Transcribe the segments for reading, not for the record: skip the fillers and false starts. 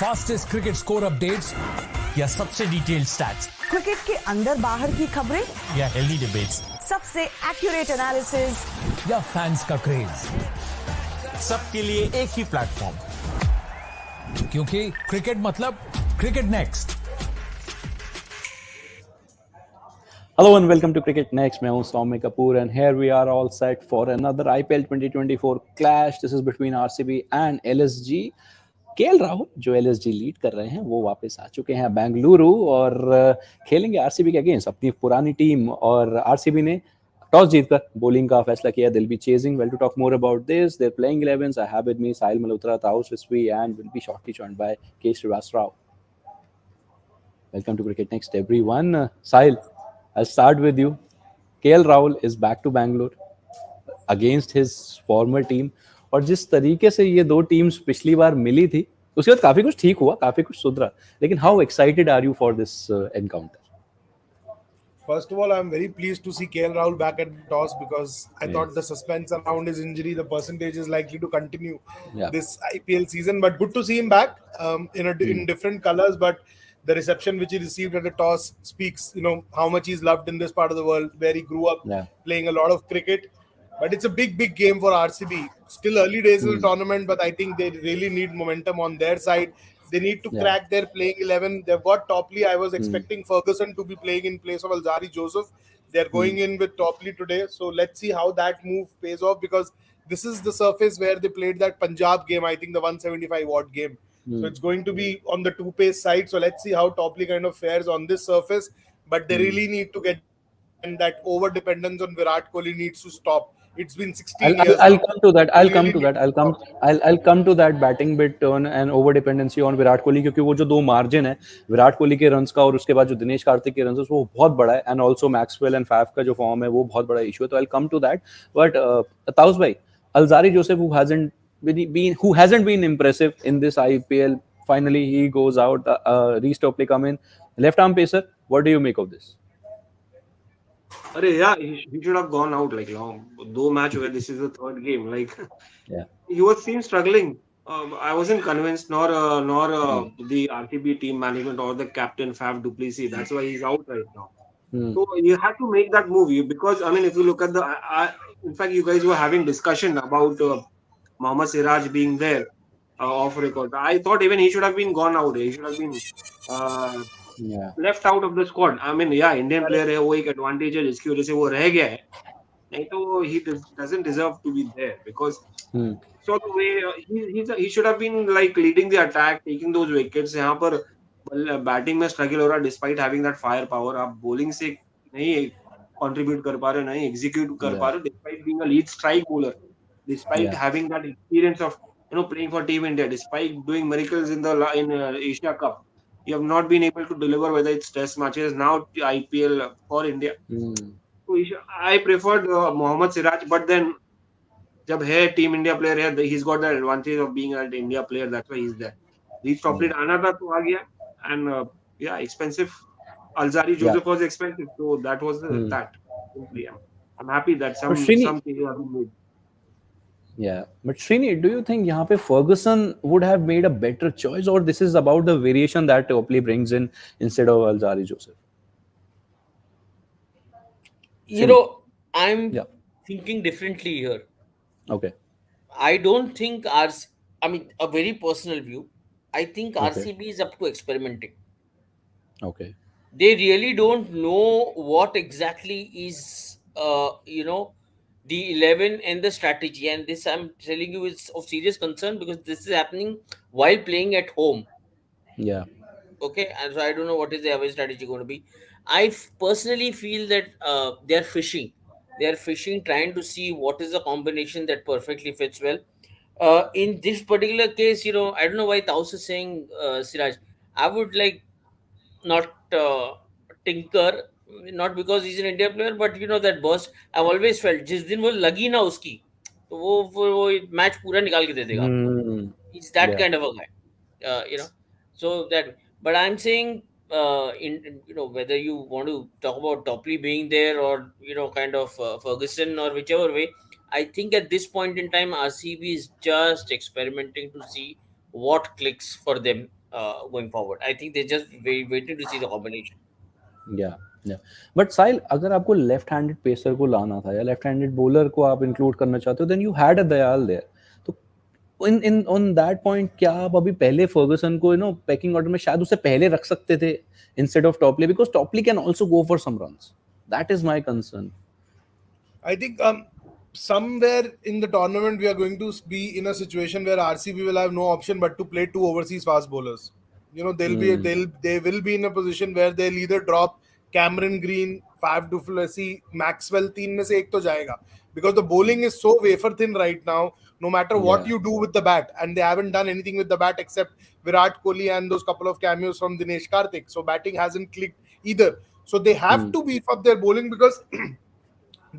Fastest cricket score updates या सबसे detailed stats, cricket के अंदर बाहर की खबरें या हेल्दी डिबेट्स, सबसे एक्यूरेट एनालिसिस या फैंस का क्रेज, सबके लिए एक ही प्लेटफॉर्म, क्योंकि क्रिकेट मतलब cricket next. Hello and welcome to Cricket Next. मैं हूं सौम्य Kapoor and here we are all set for another IPL 2024 clash. This is between RCB and LSG. KL Rahul जो LSG लीड कर रहे हैं वो वापस आ चुके हैं बेंगलुरु और खेलेंगे आरसीबी के अगेंस्ट अपनी पुरानी टीम। और आरसीबी ने टॉस जीतकर बॉलिंग का फैसला किया। They'll be chasing. Well, to talk more about this, their playing 11s, I have with me Sahil Malhotra, Taus Risvi, and will be shortly joined by K. Srivastava. Welcome to Cricket Next, everyone. Sahil, I'll start with you. KL Rahul is back to Bangalore against his former team. और जिस तरीके से ये दो teams पिछली बार मिली थी उसके बाद काफी कुछ ठीक हुआ, काफी कुछ सुधरा, लेकिन how excited are you for this encounter? First of all, I'm very pleased to see KL Rahul back at toss because I thought the suspense around his injury, the percentage is likely to continue this IPL season. But good to see him back in different colors. But the reception which he received at the toss speaks, how much he's loved in this part of the world, where he grew up playing a lot of cricket. But it's a big, big game for RCB. Still early days in the tournament, but I think they really need momentum on their side. They need to crack their playing 11. They've got Topley. I was expecting Ferguson to be playing in place of Alzari Joseph. They're going in with Topley today. So let's see how that move pays off, because this is the surface where they played that Punjab game, I think the 175-watt game. So it's going to be on the two-pace side. So let's see how Topley kind of fares on this surface. But they really need to get, and that over-dependence on Virat Kohli needs to stop. It's been 16 years. I'll come to that. I'll come to that batting bit on and over dependency on Virat Kohli, क्योंकि वो जो दो margin है विराट कोहली के runs का और उसके बाद जो दिनेश कार्तिक के रन्स है वो बहुत बड़ा है, and also Maxwell and Faf का जो फॉर्म है वो बहुत बड़ा इशू है. तो I'll come to that. But taus भाई, Alzari Joseph, who hasn't been impressive in this IPL, finally he goes out. Reece Topley come in, left arm pacer. What do you make of this? अरे यार, he should have gone out like long. दो match हुए, this is the third game. Like, he was seen struggling. I wasn't convinced, nor the RCB team management or the captain Faf du Plessis. That's why he's out right now. So you had to make that move, because I mean, if you look at in fact, you guys were having discussion about Mohammad Siraj being there off record. I thought even he should have been gone out. He should have been left out of the squad. I mean, Indian player है, वो एक advantage है जिसकी वजह से वो रह गया है. नहीं तो he doesn't deserve to be there, because so the way he should have been like leading the attack, taking those wickets. यहाँ पर बैटिंग में स्ट्रगल हो रहा है despite having that fire power. आप bowling से नहीं contribute कर पा रहे, नहीं execute कर पा रहे, despite being a lead strike bowler, despite having that experience of playing for Team India, despite doing miracles in Asia Cup. You have not been able to deliver, whether it's test matches, now IPL for India. So I preferred Mohammad Siraj, but then जब है Team India player है, he's got that advantage of being an India player, that's why he's there. Reece Topley आना था तो आ गया, and expensive. Alzari Joseph was expensive, so that was that. I'm happy that some changes have been made. Yeah, but Srini, do you think यहाँ पे Ferguson would have made a better choice, or this is about the variation that Topley brings in instead of Alzari Joseph? I'm thinking differently here. Okay. I don't think a very personal view. I think RCB is up to experimenting. Okay. They really don't know what exactly is, the 11 and the strategy. And this, I'm telling you, is of serious concern, because this is happening while playing at home. Yeah. Okay. And so I don't know what is the away strategy going to be. I personally feel that they're fishing. They're fishing, trying to see what is the combination that perfectly fits well. In this particular case, I don't know why Taus is saying Siraj. I would like not tinker, not because he's an India player, but that burst. I've always felt जिस दिन वो लगी ना उसकी तो वो match पूरा निकाल के दे देगा आपको. He's that kind of a guy, so that. But I'm saying in whether you want to talk about Topley being there or kind of Ferguson or whichever way, I think at this point in time RCB is just experimenting to see what clicks for them going forward. I think they're just waiting to see the combination. या but साहिल, अगर आपको left handed pacer को लाना था या left handed bowler को आप include करना चाहते हो, देन यू हैड अ दयाल देयर. तो इन ऑन दैट पॉइंट क्या आप अभी पहले फर्गसन को पैकिंग ऑर्डर में शायद उससे पहले रख सकते थे instead of Topley, because Topley can also go for some runs. That is my concern. I think somewhere in the tournament we are going to be in a situation where RCB will have no option but to play two overseas fast bowlers. They will be in a position where they'll either drop Cameron Green, Faf du Plessis, Maxwell. तीन में से एक तो जाएगा, because the bowling is so wafer thin right now. No matter what you do with the bat, and they haven't done anything with the bat except Virat Kohli and those couple of cameos from Dinesh Karthik. So batting hasn't clicked either. So they have to beef up their bowling, because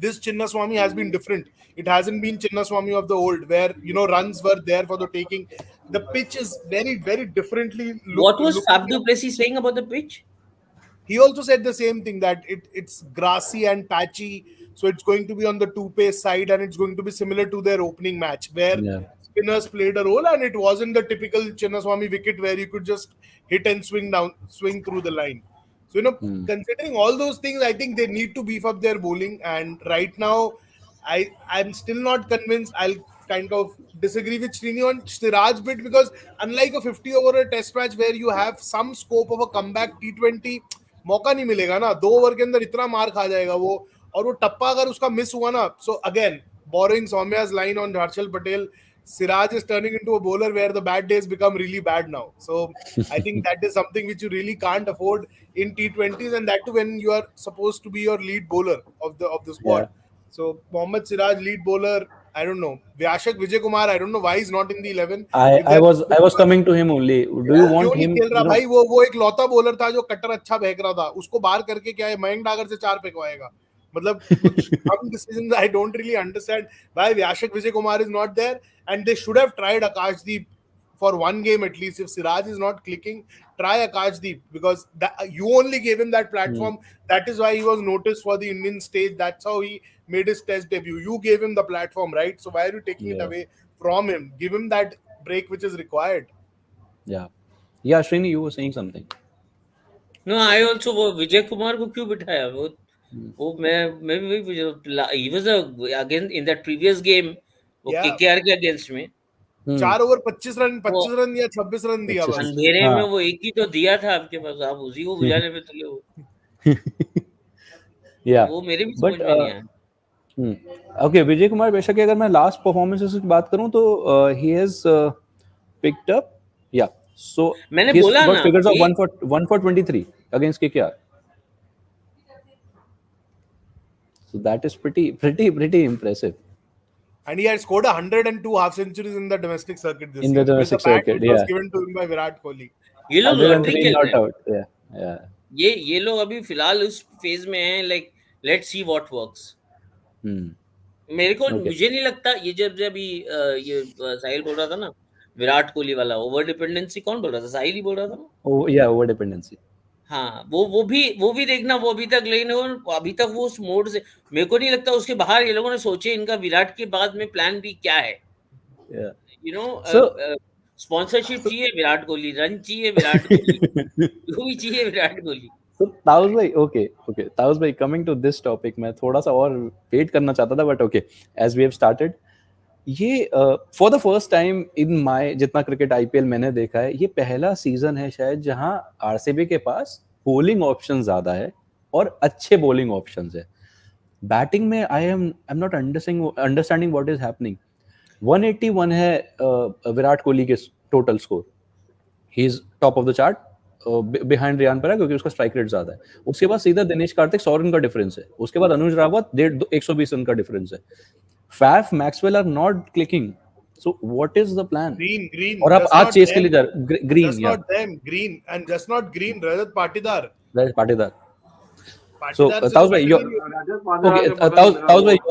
this Chinnaswamy has been different. It hasn't been Chinnaswamy of the old, where runs were there for the taking. The pitch is very, very differently. What was Faf du Plessis saying about the pitch? He also said the same thing, that it's grassy and patchy, so it's going to be on the two-pace side, and it's going to be similar to their opening match, where spinners played a role, and it wasn't the typical Chinnaswamy wicket where you could just hit and swing through the line. So, considering all those things, I think they need to beef up their bowling. And right now, I'm still not convinced. I'll kind of disagree with Srini on Siraj bit, because unlike a 50 over test match where you have some scope of a comeback, T20 मौका नहीं मिलेगा ना. 2 over के अंदर इतना मार खा जाएगा वो, और वो टप्पा अगर उसका मिस हुआ ना, so again, borrowing Soumya's line on Harshal Patel, Siraj is turning into a bowler where the bad days become really bad now. So I think that is something which you really can't afford in T20s, and that too when you are supposed to be your lead bowler of the squad. So Mohammad Siraj, lead bowler, I don't know. Vyashak Vijay Kumar, I don't know why he's not in the 11. I was coming to him only. Do you want him? खेल रहा भाई, वो एक लौता bowler था जो कट्टर अच्छा फेंक रहा था. उसको बाहर करके क्या है, मयंक डागर से 4 फेंकवाएगा. मतलब कुछ some decisions I don't really understand why Vyashak Vijay Kumar is not there, and they should have tried Akashdeep for one game at least. If Siraj is not clicking, try Akashdeep, because you only gave him that platform. That is why he was noticed for the Indian stage. That's how he made his test debut. You gave him the platform, right? So why are you taking it away from him? Give him that break which is required. Yeah, Srini, you were saying something. No, I also वो विजय कुमार को क्यों बिठाया? वो मैं भी he was again in that previous game वो KKR के against में 4 ओवर 25 रन या 26 रन दिया बस. अंधेरे में वो एक ही तो दिया था आपके पास, आप उसी को बुझाने पे तुले हो. वो मेरे भी समझ में नहीं आया. Okay, विजय कुमार बेशक, अगर मैं लास्ट परफॉर्मेंसेस की बात करूं तो he has picked up, so मैंने बोला ना, figures of 1 for 23 against KKR. So that is pretty impressive. And he had scored 102 half centuries in the domestic circuit this year. In the domestic circuit, was given to him by Virat Kohli. ये लोग lottery खेल रहे हैं. ये लोग अभी फिलहाल उस फेज में हैं, like let's see what works. मेरे को मुझे नहीं लगता ये जब ये साहिल बोल रहा था ना विराट कोहली वाला ओवर डिपेंडेंसी, कौन बोल रहा था? साहिल ही बोल रहा था ना. Over dependency. हाँ, वो भी देखना, वो अभी तक, लेकिन अभी तक वो उस मोड से मेरे को नहीं लगता उसके बाहर ये लोगों ने सोचे इनका विराट के बाद में प्लान भी क्या है. स्पॉन्सरशिप चाहिए विराट कोहली, रन चाहिए विराट कोहली, जो भी चाहिए Virat Kohli. So Taus bhai, okay. Taus bhai, coming to this topic, मैं थोड़ा सा और वेट करना चाहता था, but okay, as we have started, ये for the first time in my जितना क्रिकेट IPL मैंने देखा है, ये पहला सीजन है शायद जहां RCB के पास बॉलिंग ऑप्शन ज्यादा है और अच्छे बॉलिंग ऑप्शंस है. बैटिंग में I'm not understanding what is happening. 181 है विराट कोहली के total score. He is top of the chart. Behind Riyan पर है क्योंकि उसका स्ट्राइक रेट ज्यादा है. उसके बाद सीधा दिनेश कार्तिक 100 रन का डिफरेंस है. उसके बाद अनुज रावत 120 रन का डिफरेंस है. Faf Maxwell are not clicking. So what is the plan? Green और आप आज चेस के लिए Green and just not Green Rajat Patidar. So Taus bhai, your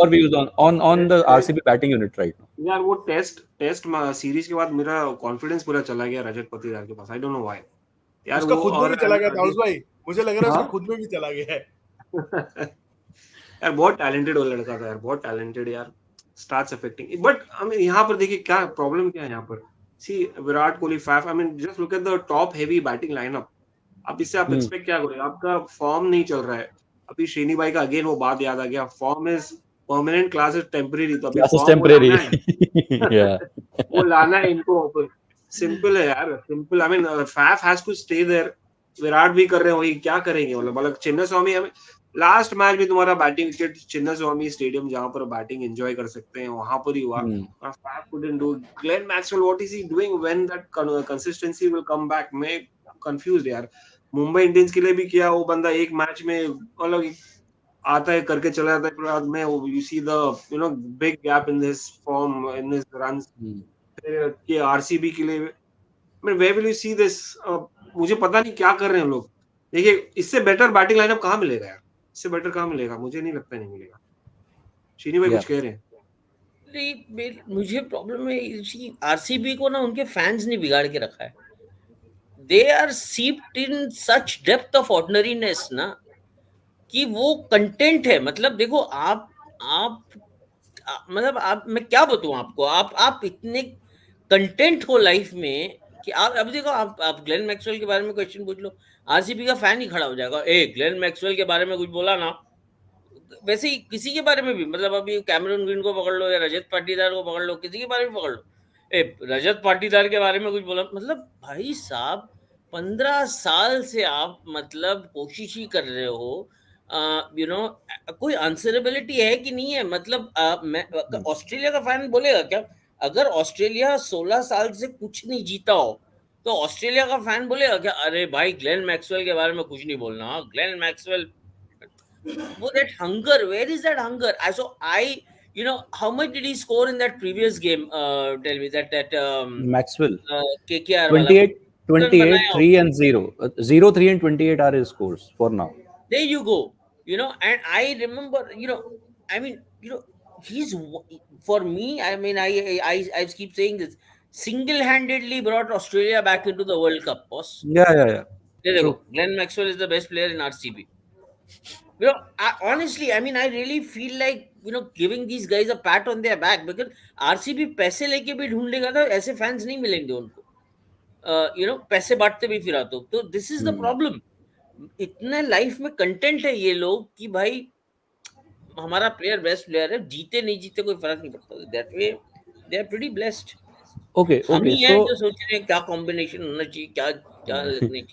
views on the RCB batting unit right now. यार वो test series के बाद मेरा कॉन्फिडेंस पूरा चला गया रजत पाटीदार के पास. I don't know why. यार उसका खुद में भी चला गया ताउस भाई, मुझे लग रहा है उसका खुद में भी चला गया है. यार बहुत टैलेंटेड वो लड़का था यार, बहुत टैलेंटेड यार. स्टार्ट्स अफेक्टिंग, बट हमें यहाँ पर देखिए क्या प्रॉब्लम क्या है यहाँ पर. See, Virat Kohli, Faf. I mean, just look at the top heavy batting lineup. अब इससे आप एक्सपेक्ट क्या करोगे? आपका फॉर्म नहीं चल रहा है. अभी श्रीनी भाई का अगेन वो बात याद आ गया. Form is permanent, class is temporary. तो अभी फॉर्म वो लाना है. वो लाना है इनको. सिंपल है यार, simple. I mean Faf has to stay there. Virat भी कर रहे हैं वही. क्या करेंगे मतलब चिन्नास्वामी. लास्ट मैच भी तुम्हारा बैटिंग विकेट चिन्नास्वामी स्टेडियम, जहां पर बैटिंग एंजॉय कर सकते हैं, वहां पर ही हुआ. Faf couldn't do. Glenn Maxwell, what is he doing when that consistency will come back? मैं कंफ्यूज्ड यार. मुंबई इंडियंस के लिए भी किया वो बंदा. एक मैच में मतलब आता है करके चला जाता है. बाद में you see the big gap in this form, in this runs. फिर आरसीबी के लिए where will you see this? मुझे पता नहीं क्या कर रहे हैं लोग. देखिए, इससे बेटर बैटिंग लाइनअप कहाँ मिलेगा यार? इससे बेटर कहाँ मिलेगा? मुझे नहीं लगता, नहीं मिलेगा. श्रीनी भाई कुछ कह रहे हैं? मुझे प्रॉब्लम है इसी आरसीबी को ना, उनके फैंस ने बिगाड़ के रखा है. They are seeped in such depth of ordinariness ना, कि वो कंटेंट है. मतलब देखो, आप मतलब आप, मैं क्या बताऊं आपको, आप इतने कंटेंट हो लाइफ में कि आप अब देखो, आप ग्लेन मैक्सवेल के बारे में क्वेश्चन पूछ लो, आरसीबी का फैन ही खड़ा हो जाएगा. ग्लेन मैक्सवेल के बारे में कुछ बोला ना. वैसे ही किसी के बारे में भी, मतलब अभी कैमरून ग्रीन को पकड़ लो या रजत पाटीदार को पकड़ लो, किसी के बारे में पकड़ लो, रजत पाटीदार के बारे में कुछ बोला, मतलब भाई साहब 15 साल से आप मतलब कोशिश ही कर रहे हो. कोई आंसरेबिलिटी है कि नहीं है? मतलब मैं ऑस्ट्रेलिया का फैन बोलेगा क्या? अगर ऑस्ट्रेलिया 16 साल से कुछ नहीं जीता हो, तो ऑस्ट्रेलिया का फैन बोलेगा क्या, अरे भाई ग्लेन मैक्सवेल के बारे में कुछ नहीं बोलना. ग्लेन मैक्सवेल, वो that hunger, where is that hunger? How much did he score in that previous game? Tell me that Maxwell, KKR 28, 3 and 0. 0, 3 and 28 are his scores for now. There you go. And I remember, he's, for me, I mean, I keep saying this, single-handedly brought Australia back into the World Cup, boss. Yeah. There you go. Glenn Maxwell is the best player in RCB. Honestly, I mean, I really feel like, giving these guys a pat on their back, because RCB पैसे लेके भी ढूंढ लेगा, तो ऐसे fans नहीं मिलेंगे उनको. पैसे बांटते भी फिरा तो दिस इज द प्रॉब्लम. इतने लाइफ में कंटेंट है ये लोग कि भाई हमारा प्लेयर बेस्ट प्लेयर है, जीते नहीं जीते कोई फर्क नहीं पड़ता. That way they are pretty blessed. Okay, जो सोच रहे हैं क्या कॉम्बिनेशन होना चाहिए, क्या लगने चाहिए.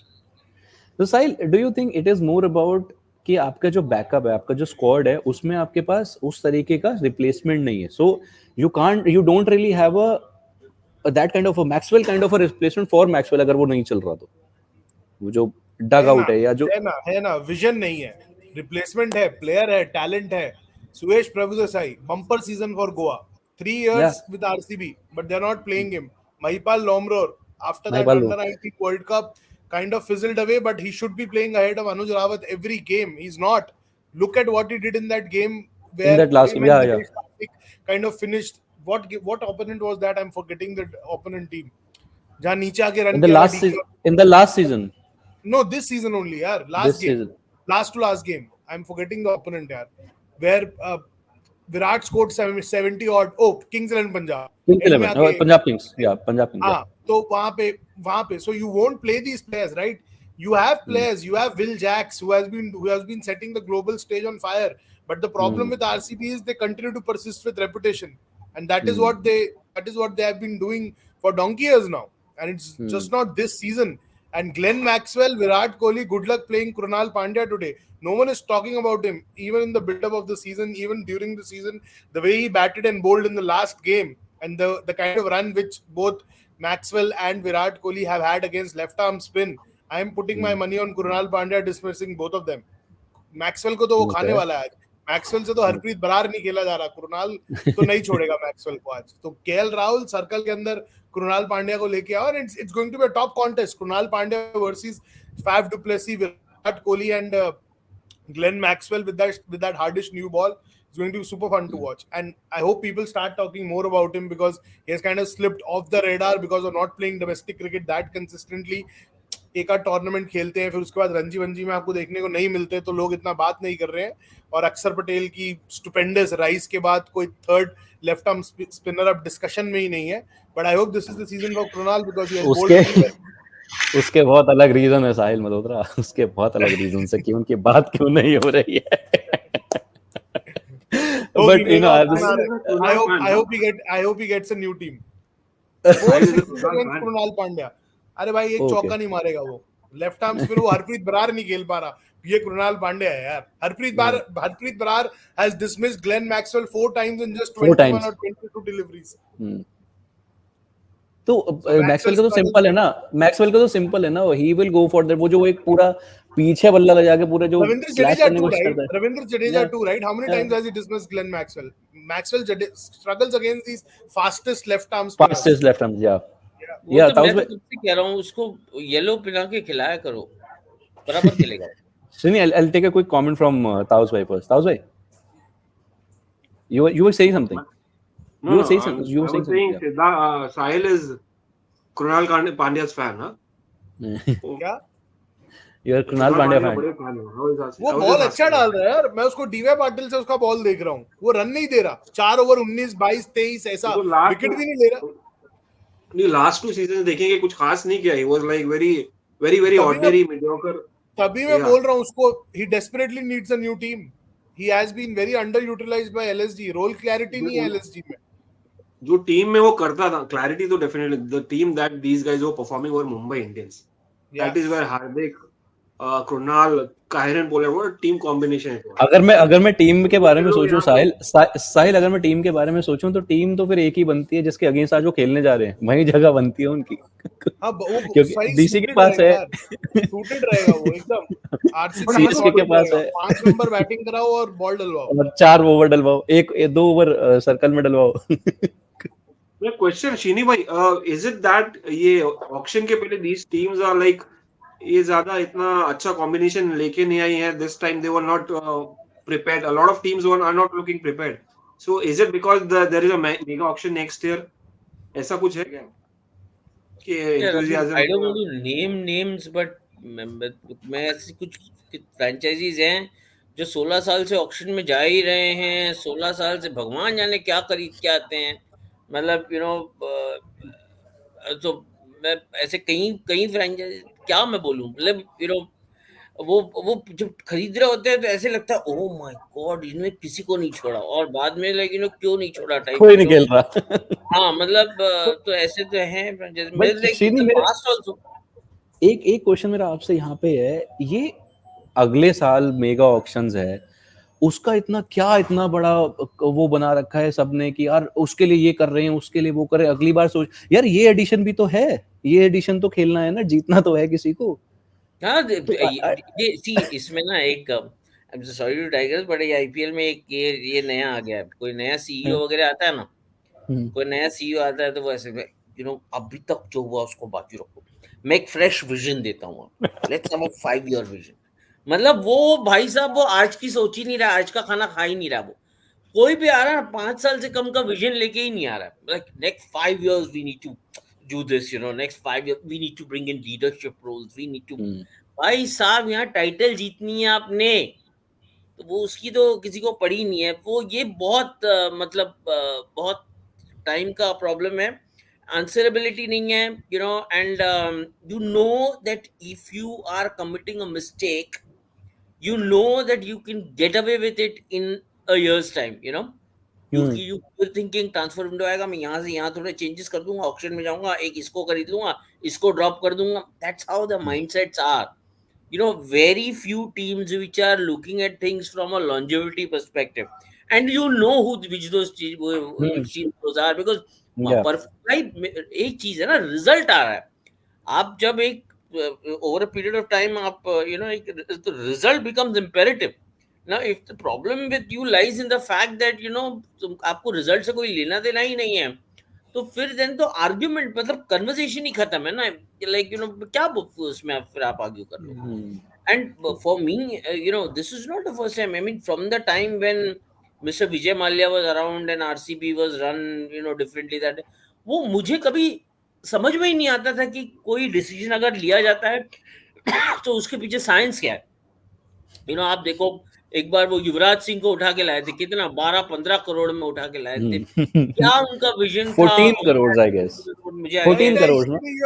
तो Sahil, do you think it is more about कि आपका जो बैकअप है, आपका जो स्क्वाड है, उसमें आपके पास उस तरीके का रिप्लेसमेंट नहीं है, so you don't really have that kind of a Maxwell kind of a replacement for Maxwell, अगर वो नहीं चल रहा तो वो जो डग आउट है या जो है ना विजन नहीं है. रिप्लेसमेंट है, प्लेयर है, टैलेंट है. Suresh Prabhudesai, bumper season for Goa, 3 years with RCB, but they're not playing him. Mahipal Lomror, after that under-19 World Cup, kind of fizzled away, but he should be playing ahead of Anuj Rawat every game. He's not. Look at what he did in that game where in that last game, kind of finished. What opponent was that? I'm forgetting the opponent team. Jahan niche aake run in the last season. No, this season only, yaar. Last to last game. I'm forgetting the opponent, yaar. Where Virat scored 70 odd. Kings 11 Punjab. Punjab Kings. Yeah, Punjab Kings. तो वहाँ पे, so you won't play these players, right? You have players. You have Will Jacks, who has been setting the global stage on fire. But the problem with RCB is they continue to persist with reputation, and that is what they have been doing for donkey years now. And it's just not this season. And Glenn Maxwell, Virat Kohli, good luck playing Krunal Pandya today. No one is talking about him, even in the build-up of the season, even during the season. The way he batted and bowled in the last game, and the kind of run which both Maxwell and Virat Kohli have had against left-arm spin, I am putting my money on Krunal Pandya dismissing both of them. Maxwell को तो वो खाने वाला है आज. Maxwell से तो हरप्रीत बरार नहीं खेला जा रहा. कृणाल तो नहीं छोड़ेगा Maxwell को आज. तो KL राहुल सर्कल के अंदर कृणाल पांड्या को लेके आओ, and it's going to be a top contest. Krunal Pandya versus Faf du Plessis, Virat Kohli and Glenn Maxwell with that hardish new ball. It's going to be super fun to watch, and I hope people start talking more about him, because he has kind of slipped off the radar because of not playing domestic cricket that consistently. एक आध tournament खेलते हैं, फिर उसके बाद रणजी वंजी में आपको देखने को नहीं मिलते, तो लोग इतना बात नहीं कर रहे हैं। और अक्षर पटेल की स्टुपेंडस राइस के बाद कोई थर्ड लेफ्ट आर्म स्पिनर अब डिस्कशन में ही नहीं है। But I hope this is the season for Krunal because he has bold very well. उसके बहुत अलग रीजन है साहिल मल्होत्रा, उसके बहुत अलग रीजन से कि उनकी बात क्यों नहीं हो रही है। But you know, I hope he gets a new team. 4 sixes against Krunal Pandya. अरे भाई एक चौका नहीं मारेगा वो, लेफ्ट आर्म स्पिनर, वो हरप्रीत बरार नहीं खेल पा रहा, ये कृणाल पांड्या है यार। Harpreet Brar has dismissed Glenn Maxwell 4 times in just 21 or 22 deliveries. तो मैक्सवेल का तो सिंपल है ना, मैक्सवेल का तो सिंपल है ना, he will go for that. वो जो एक पूरा पीछे बल्ला लगा के पूरा जो स्लैश करने को करता है। Ravindra Jadeja too, right? How many times has he dismissed Glenn Maxwell? Maxwell struggles against these fastest left arm spinners. Fastest left arms, yeah. Yeah, मैं तो तुमसे कह रहा हूँ उसको येलो पिला के खिलाया करो, बराबर खेलेगा। Srini, I'll take a quick comment from Taus bhai first. Taus bhai, you were saying something. No, I was saying Sahil is Krunal Pandya's fan, huh? क्या? You're Krunal Pandya fan. वो ball अच्छा डाल रहा है यार, मैं उसको D Y Patil से उसका बॉल देख रहा हूँ, वो रन नहीं दे रहा। 4 ओवर 19, 22, 23 ऐसा विकेट भी नहीं ले रहा। नहीं, लास्ट 2 सीजन देखेंगे कुछ खास नहीं किया। He was like very ordinary, mediocre. तभी मैं बोल रहा हूँ उसको, he desperately needs a new team. He has been very underutilized by LSG. Role clarity नहीं है LSG में। जो टीम में वो करता था क्लैरिटी, तो definitely the team that these guys were performing were Mumbai Indians. That is where Hardik, Krunal, Kieron Pollard, वो टीम कॉम्बिनेशन है। अगर मैं टीम के बारे में सोचूं साहिल, अगर मैं टीम के बारे में सोचूं तो टीम तो फिर एक ही बनती है जिसके अगेंस्ट आज वो खेलने जा रहे हैं, वही जगह बनती है उनकी। क्योंकि डीसी के पास है, सूटेड रहेगा वो एकदम। आरसीबी के पास है 5 नंबर बैटिंग कराओ और बॉल डलवाओ और 4 ओवर डलवाओ, 2 ओवर सर्कल में डलवाओ। क्वेश्चन शिनी भाई, इज इट दैट ये ऑक्शन के पहले दीस टीम्स आर लाइक ये ज्यादा इतना अच्छा कॉम्बिनेशन लेके नहीं आई है, this time they were not prepared, a lot of teams are not looking prepared, so is it because there is a mega auction next year, ऐसा कुछ है क्या कि enthusiasm? I don't want to name names, but मैं ऐसी कुछ franchises हैं जो 16 साल से ऑक्शन में जा ही रहे हैं, 16 साल से भगवान जाने क्या खरीद के आते हैं, मतलब तो मैं ऐसे कई फ्रेंचाइज, क्या मैं बोलूं, मतलब वो जब खरीद रहे होते हैं तो ऐसे लगता है ओह माय गॉड इन्होंने किसी को नहीं छोड़ा, और बाद में लाइक क्यों नहीं छोड़ा टाइप, कोई नहीं खेल रहा। हाँ मतलब तो ऐसे तो हैं एक क्वेश्चन मेरा आपसे यहाँ पे है, ये अगले साल मेगा ऑक्शंस है, उसका इतना बड़ा वो बना रखा है सबने कि यार उसके लिए ये कर रहे हैं, उसके लिए वो कर रहे हैं, अगली बार सोच यार ये एडिशन भी तो है, ये एडिशन तो खेलना है ना, जीतना तो है किसी को। हाँ ये सी इसमें ना एक सॉरी टू टाइगर्स, बट ये आईपीएल में एक ये नया आ गया है, कोई नया सीईओ वगैरह आता है ना, कोई नया सीईओ आता है तो वो ऐसे अभी तक जो हुआ उसको बाकी रखो, मैं एक फ्रेश विजन देता हूँ, let's have a 5-year vision. मतलब वो भाई साहब वो आज की सोच ही नहीं रहा, आज का खाना खा ही नहीं रहा, वो कोई भी आ रहा है 5 साल से कम का विजन लेके ही नहीं आ रहा है, like next 5 years we need to do this, next 5 years we need to bring in leadership roles, we need to भाई साहब यहाँ टाइटल जीतनी है आपने, तो वो उसकी तो किसी को पड़ी नहीं है, वो ये बहुत मतलब बहुत टाइम का प्रॉब्लम है, आंसरेबिलिटी नहीं है, and you know that if you are committing a mistake, you know that you can get away with it in a year's time, you're thinking transfer window आएगा, मैं यहाँ से यहाँ थोड़े चेंजेस कर दूंगा, ऑक्शन में जाऊंगा, एक इसको खरीद लूंगा, इसको ड्रॉप कर दूंगा, that's how the mindsets are, very few teams which are looking at things from a longevity perspective, and which those teams are, because एक चीज है ना, रिजल्ट आ रहा है, आप जब एक over a period of time आप एक result becomes imperative. Now, if the problem with you lies in the fact that आपको रिजल्ट से कोई लेना देना ही नहीं है, तो फिर देन तो आर्ग्यूमेंट मतलब कन्वर्सेशन ही खत्म है ना, लाइक क्या उसमें फिर आप आर्ग्यू कर लो। And for me this is not the first time, I mean from the time when mister Vijay Mallya was around and RCB was run differently, that वो मुझे कभी समझ में ही नहीं आता था कि कोई डिसीजन अगर लिया जाता है तो उसके पीछे साइंस क्या है। आप देखो, एक बार वो युवराज सिंह को उठा के लाए थे, कितना 12-15 करोड़ में उठा के लाए थे। क्या उनका विजन था? 14 crores, I guess. मुझे 14 idea crores, नहीं। ना?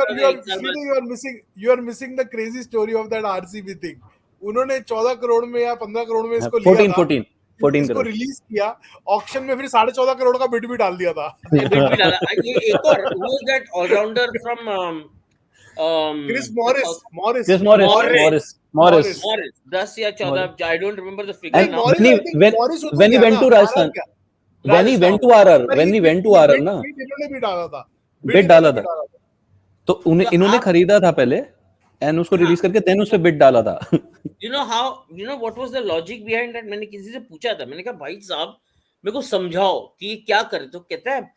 you are missing the crazy story of that RCB thing. उन्होंने 14 करोड़ में या 15 करोड़ में इसको लिया 14 था, 14 इसको crores. रिलीज किया, ऑक्शन में फिर 14.5 करोड़ का बिड भी डाल दिया था। ये बिट भी डाला। ये एक और who was that all-rounder from Chris Morris Chris Morris. 10 या 14, I don't remember the And figure now. when he went to Rajasthan, when he went to RR ना, इन्होंने भी डाला था, बिड डाला था, तो उन्हें इन्होंने खरीदा था पहले एंड उसको रिलीज करके देन उससे बिड डाला था। what was the logic behind that? मैंने किसी से पूछा था, मैंने कहा भाई साहब मेरे को समझाओ कि ये क्या करे। तो कहता है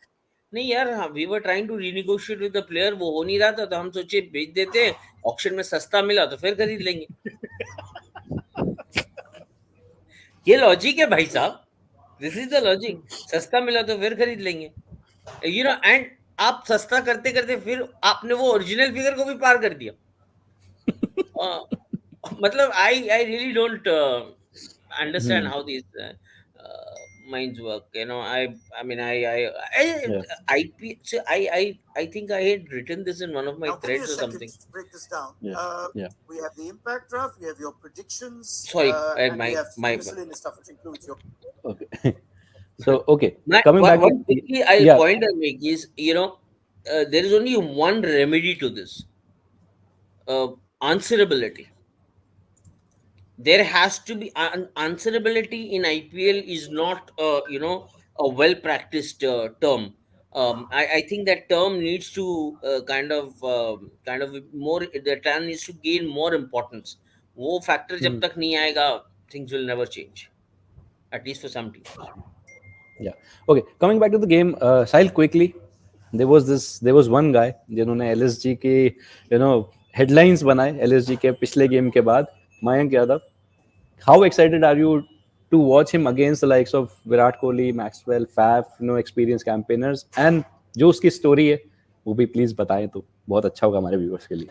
नहीं यार, we were trying to renegotiate with the player, वो हो नहीं रहा था, तो हम सोचे बेच देते हैं, ऑक्शन में सस्ता मिला तो फिर खरीद लेंगे। ये लॉजिक है भाई साहब, दिस इज द लॉजिक। सस्ता मिला तो फिर खरीद लेंगे, एंड आप सस्ता करते करते फिर आपने वो ओरिजिनल फिगर को भी पार कर दिया। मतलब I really don't understand how this minds work. I mean, I think I had written this in one of my Now, give me threads a or second something. to break this down. Yeah. We have the impact draft, we have your predictions. Sorry, and we have miscellaneous stuff, which includes your. Okay. So coming back One quickly point I make is, there is only one remedy to this. Answerability. There has to be answerability in IPL is not a well practiced term. I think that term needs to kind of more, the term needs to gain more importance. वो factor जब तक नहीं आएगा, things will never change, at least for some teams. Yeah. Okay. Coming back to the game, Sahil, quickly, there was one guy जिन्होंने LSG की headlines बनाए LSG के पिछले गेम के बाद, Mayank Yadav. How excited are you to watch him against the likes of Virat Kohli, Maxwell, Faf, experienced campaigners, and जो उसकी story है वो भी प्लीज बताएं तो बहुत अच्छा होगा हमारे व्यूअर्स के लिए।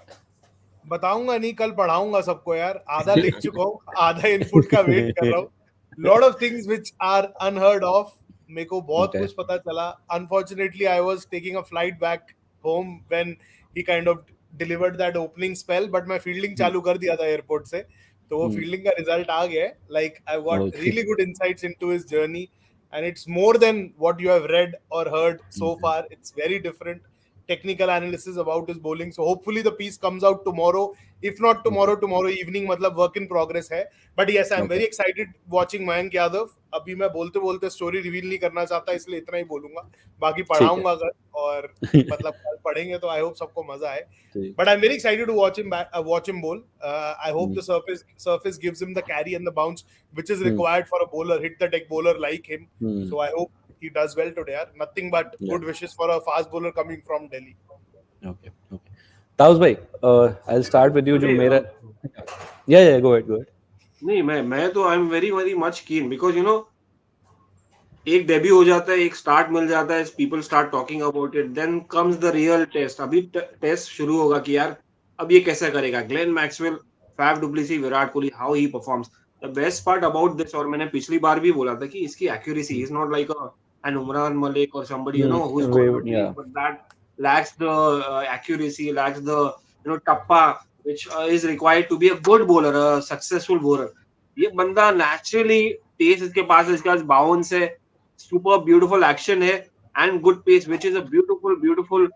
बताऊंगा नहीं, कल पढ़ाऊंगा सबको यार, आधा लिख चुका हूँ, आधा इनपुट का वेट कर रहा हूँ। Lot of things which are unheard of, मेरे को बहुत कुछ पता चला। Unfortunately I was taking a flight back home when he kind of delivered that opening spell, but मैं फील्डिंग चालू कर दिया था एयरपोर्ट से, तो वो फील्डिंग का रिजल्ट आ गया। Like I got really good insights into his journey and it's more than what you have read or heard so far. It's very different technical analysis about his bowling, so hopefully the piece comes out tomorrow, if not tomorrow evening, मतलब work in progress है। But yes, I'm very excited watching Mayank Yadav। अभी मैं बोलते बोलते story reveal नहीं करना चाहता, इसलिए इतना ही बोलूंगा, बाकी पढ़ाऊंगा अगर, और मतलब कल पढ़ेंगे तो आई होप सबको मजा आए। But I'm very excited to watch him bowl. I hope the surface gives him the carry and the bounce which is required for a bowler, hit the deck bowler like him. So I hope he does well today. Nothing but good wishes for a fast bowler coming from Delhi. Okay. Taus bhai, I'll start with you. जो मेरा go ahead. नहीं, मैं तो I'm very very much keen because एक debut हो जाता है, एक स्टार्ट मिल जाता है, people start talking about it, then comes the real test. अभी टेस्ट शुरू होगा कि यार अब ये कैसा करेगा Glenn Maxwell, Faf du Plessis, Virat Kohli, how he performs. The best part about this, और मैंने पिछली बार भी बोला था कि इसकी accuracy is not like an Umran Malik or somebody who's competent, but that lacks the accuracy, lacks the tappa which is required to be a good bowler, a successful bowler. ये बंदा naturally pace इसके पास, इसके पास bounce है, super beautiful action है, and good pace, which is a beautiful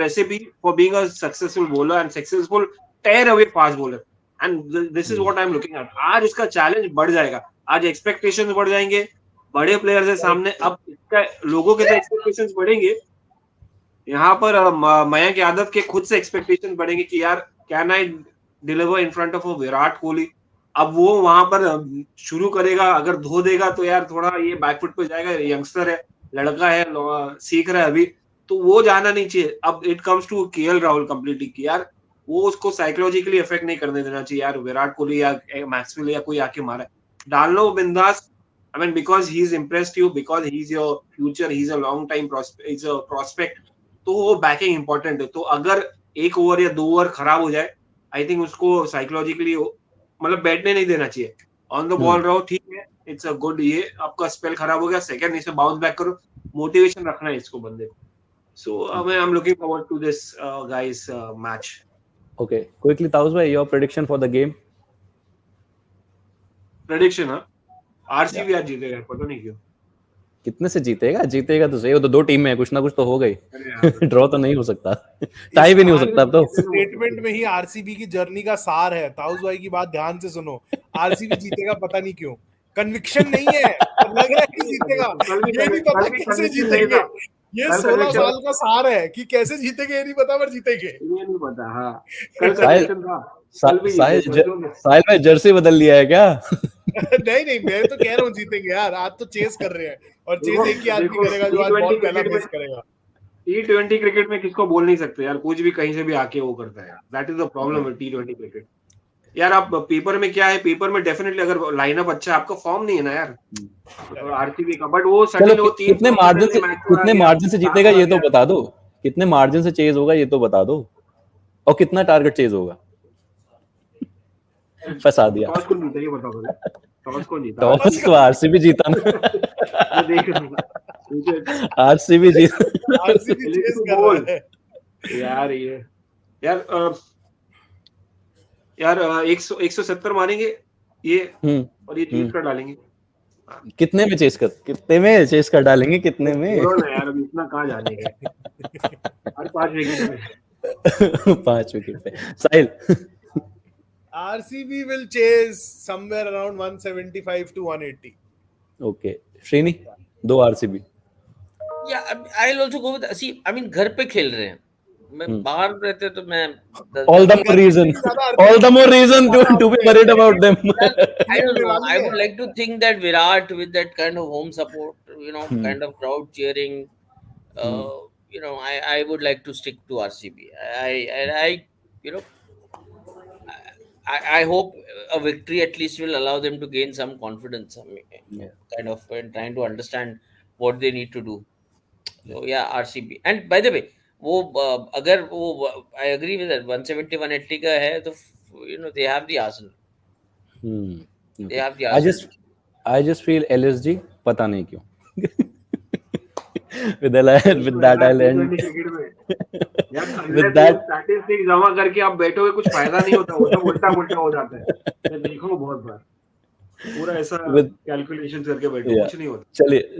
recipe for being a successful bowler and successful tear away fast bowler. And this is what I'm looking at. आज इसका challenge बढ़ जाएगा, आज expectations बढ़ जाएंगे बड़े players के सामने। अब इसका लोगों के एक्सपेक्टेशंस बढ़ेंगे, यहाँ पर मयंक यादव के खुद से एक्सपेक्टेशंस बढ़ेंगे कि यार can I deliver in front of Virat Kohli. अब वो वहां पर शुरू करेगा, अगर धो देगा तो यार थोड़ा ये बैकफुट पे जाएगा, यंगस्टर है, लड़का है, सीख रहा है अभी, तो वो जाना नहीं चाहिए। अब it comes to KL Rahul completely कि यार वो उसको साइकोलॉजिकली इफेक्ट नहीं करने देना चाहिए यार, विराट कोहली या मैक्सवेल या कोई आके मारा, डाल लो बिंदास। I mean, because he's impressed you, because he's your future, he's a long time prospect, he's a prospect, तो वो बैकिंग इंपॉर्टेंट है। तो अगर 1 ओवर या 2 ओवर खराब हो जाए, आई थिंक उसको साइकोलॉजिकली मतलब बैठने नहीं देना चाहिए। ऑन द बॉल रहो, ठीक है, इट्स अ गुड, ये आपका स्पेल खराब हो गया, सेकंड इसे बाउंस बैक करो, मोटिवेशन रखना है इसको बंदे को। So I am looking forward to this guys match. Okay, quickly, Taus bhai, your prediction for the game? Prediction, हाँ, आरसीबी आज जीतेगा, पता नहीं क्यों। कितने से जीतेगा? जीतेगा तो सही, वो तो दो टीम में है, कुछ ना कुछ तो हो गई। ड्रॉ तो नहीं हो सकता, टाई भी नहीं हो सकता। अब तो स्टेटमेंट में ही आरसीबी की जर्नी का सार है। ताउस भाई की बात ध्यान से सुनो, आरसीबी जीतेगा, पता नहीं क्यों, कन्विक्शन नहीं है, लग रहा है कि जीतेगा, ये नहीं पता कैसे जीतेंगे। ये 16 साल का सार है कि कैसे जीतेंगे ये नहीं पता, पर जीतेंगे ये नहीं पता। हाँ, कल कन्विक्शन था। साहिल भाई जर्सी बदल लिया है क्या? नहीं, मैं तो कह रहा हूँ जीतेंगे यार, आज तो चेस कर रहे हैं, और चेस एक ही आदमी करेगा जो आज बॉल पहला मिस करेगा। T20 क्रिकेट में किसको बोल नहीं सकते यार, कुछ भी कहीं से भी आके वो करता है। That is the problem with T20 cricket यार। आप पेपर में क्या है, पेपर में डेफिनेटली अगर लाइनअप अच्छा है, आपका फॉर्म नहीं है ना यार आरसीबी का, बट वो सडनली वो कितने मार्जिन से जीतेगा ये तो बता दो, कितने मार्जिन से चेज होगा ये तो बता दो, और कितना टारगेट चेज होगा। फंसा दिया। टॉस कौन जीता ये बताओ पहले। टॉस कौन जीता? टॉस तो आरसीबी जीता ना। ये देख आरसीबी जीत, आरसीबी चेस कर रहा है यार। ये यार 170 मारेंगे ये, और ये चेस कर डालेंगे। कितने में चेस कर डालेंगे, कितने में? बोलो ना यार, अभी इतना कहाँ जाने का। हर 5 विकेट पे 5 विकेट पे। साहिल, RCB will chase somewhere around 175 to 180. Okay, Srini, 2 RCB. Yeah, I'll also go with, see, I mean, घर पे खेल रहे हैं, मैं बाहर रहते तो मैं all the more reason to be worried about them. I don't know, I would like to think that Virat with that kind of home support, kind of crowd cheering, I would like to stick to RCB. I hope a victory at least will allow them to gain some confidence. I mean, kind of trying to understand what they need to do. So yeah, RCB. And by the way, अगर वो I agree with that 170-180 का है तो they have the arsenal. They have the arsenal. I just feel LSG, पता नहीं क्यों। with that I'll end. With that statistics जमा करके आप बैठोगे, कुछ फायदा नहीं होता, वो सब उल्टा हो जाता है। मैं देखो बहुत बार पूरा ऐसा कैलकुलेशंस करके बैठो, कुछ नहीं होता।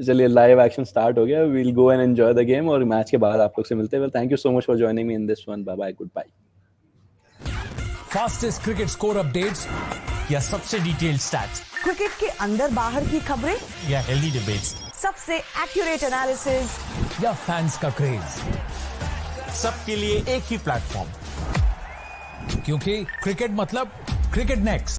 चलिए लाइव एक्शन स्टार्ट हो गया। We'll go and enjoy the game, और मैच के बाद आप लोग से मिलते हैं। Thank you so much for joining me in this one. Bye bye, goodbye. Fastest cricket score updates या सबसे डिटेल्ड स्टैट्स, क्रिकेट के अंदर बाहर की खबरें या हेल्दी डिबेट्स, सबसे एक्यूरेट एनालिसिस या फैंस का क्रेज, सबके लिए एक ही प्लेटफॉर्म, क्योंकि क्रिकेट मतलब क्रिकेट नेक्स्ट।